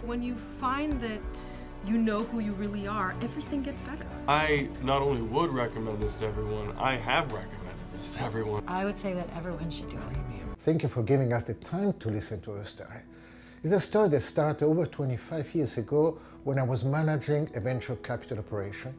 When you find that you know who you really are, everything gets better. I not only would recommend this to everyone, I have recommended this to everyone. I would say that everyone should do it. Thank you for giving us the time to listen to our story. It's a story that started over 25 years ago when I was managing a venture capital operation,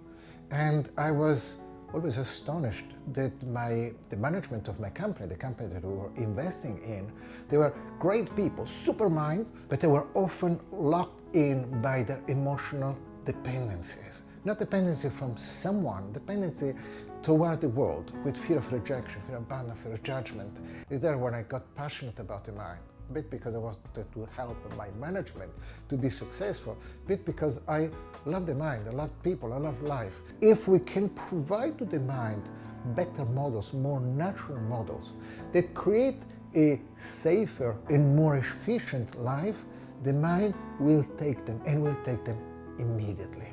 and I was always astonished that the management of my company, the company that we were investing in, they were great people, super mind, but they were often locked in by their emotional dependencies. Not dependency from someone, dependency toward the world, with fear of rejection, fear of abandonment, fear of judgment. Is there when I got passionate about the mind, a bit because I wanted to help my management to be successful, a bit because I love the mind, I love people, I love life. If we can provide to the mind better models, more natural models that create a safer and more efficient life, the mind will take them, and will take them immediately.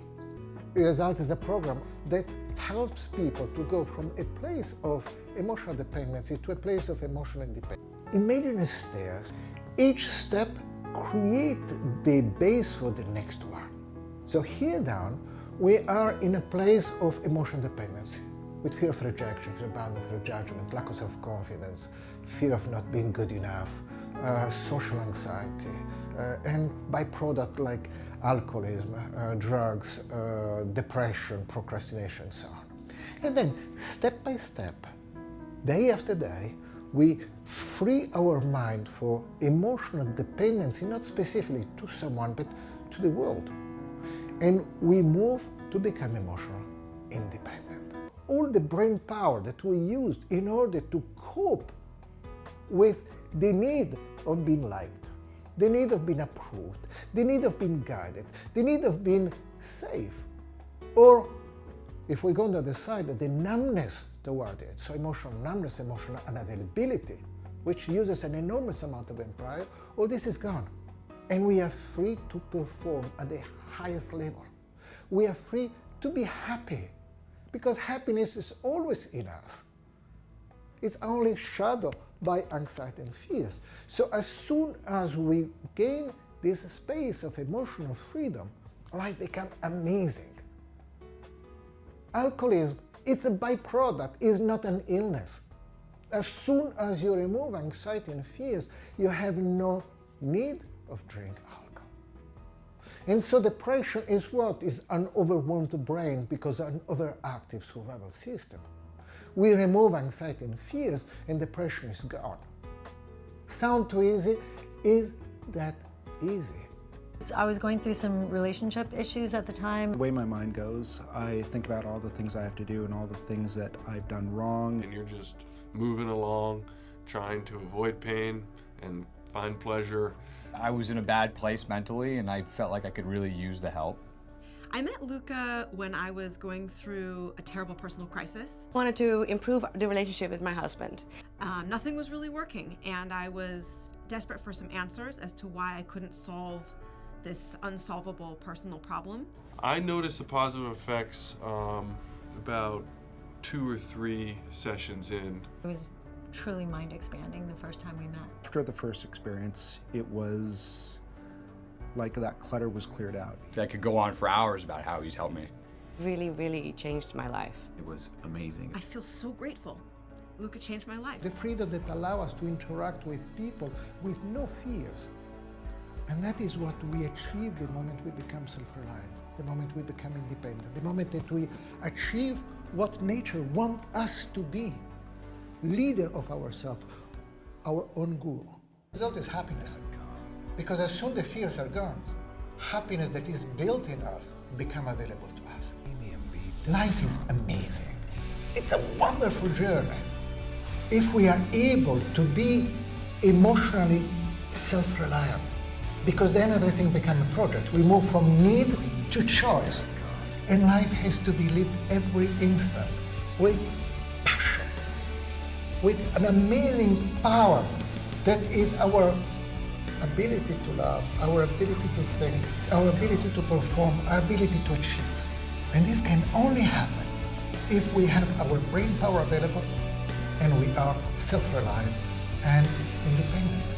The result is a program that helps people to go from a place of emotional dependency to a place of emotional independence. Imagine a stairs. Each step creates the base for the next one. So here down, we are in a place of emotional dependency, with fear of rejection, fear of abandonment, fear of judgment, lack of self-confidence, fear of not being good enough, social anxiety, and byproduct like alcoholism, drugs, depression, procrastination, and so on. And then, step by step, day after day, we free our mind for emotional dependency, not specifically to someone, but to the world. And we move to become emotional independent. All the brain power that we used in order to cope with the need of being liked, the need of being approved, the need of being guided, the need of being safe, or if we go on the other side, the numbness toward it, so emotional numbness, emotional unavailability, which uses an enormous amount of empire, all this is gone. And we are free to perform at the highest level. We are free to be happy, because happiness is always in us. It's only shadowed by anxiety and fears. So as soon as we gain this space of emotional freedom, life becomes amazing. Alcoholism, it's a byproduct, it's not an illness. As soon as you remove anxiety and fears, you have no need of drinking alcohol. And so depression is what? Is an overwhelmed brain because of an overactive survival system. We remove anxiety and fears and depression is gone. Sound too easy? Is that easy? I was going through some relationship issues at the time. The way my mind goes, I think about all the things I have to do and all the things that I've done wrong. And you're just moving along, trying to avoid pain and find pleasure. I was in a bad place mentally, and I felt like I could really use the help. I met Luca when I was going through a terrible personal crisis. I wanted to improve the relationship with my husband. Nothing was really working, and I was desperate for some answers as to why I couldn't solve this unsolvable personal problem. I noticed the positive effects about 2 or 3 sessions in. It was truly mind expanding the first time we met. After the first experience, it was like that clutter was cleared out. I could go on for hours about how he's helped me. Really, really changed my life. It was amazing. I feel so grateful. Luca changed my life. The freedom that allows us to interact with people with no fears. And that is what we achieve the moment we become self-reliant, the moment we become independent, the moment that we achieve what nature wants us to be, leader of ourselves, our own guru. The result is happiness, because as soon as the fears are gone, happiness that is built in us become available to us. Life is amazing. It's a wonderful journey. If we are able to be emotionally self-reliant, because then everything becomes a project. We move from need to choice. And life has to be lived every instant with passion, with an amazing power that is our ability to love, our ability to think, our ability to perform, our ability to achieve. And this can only happen if we have our brain power available and we are self-reliant and independent.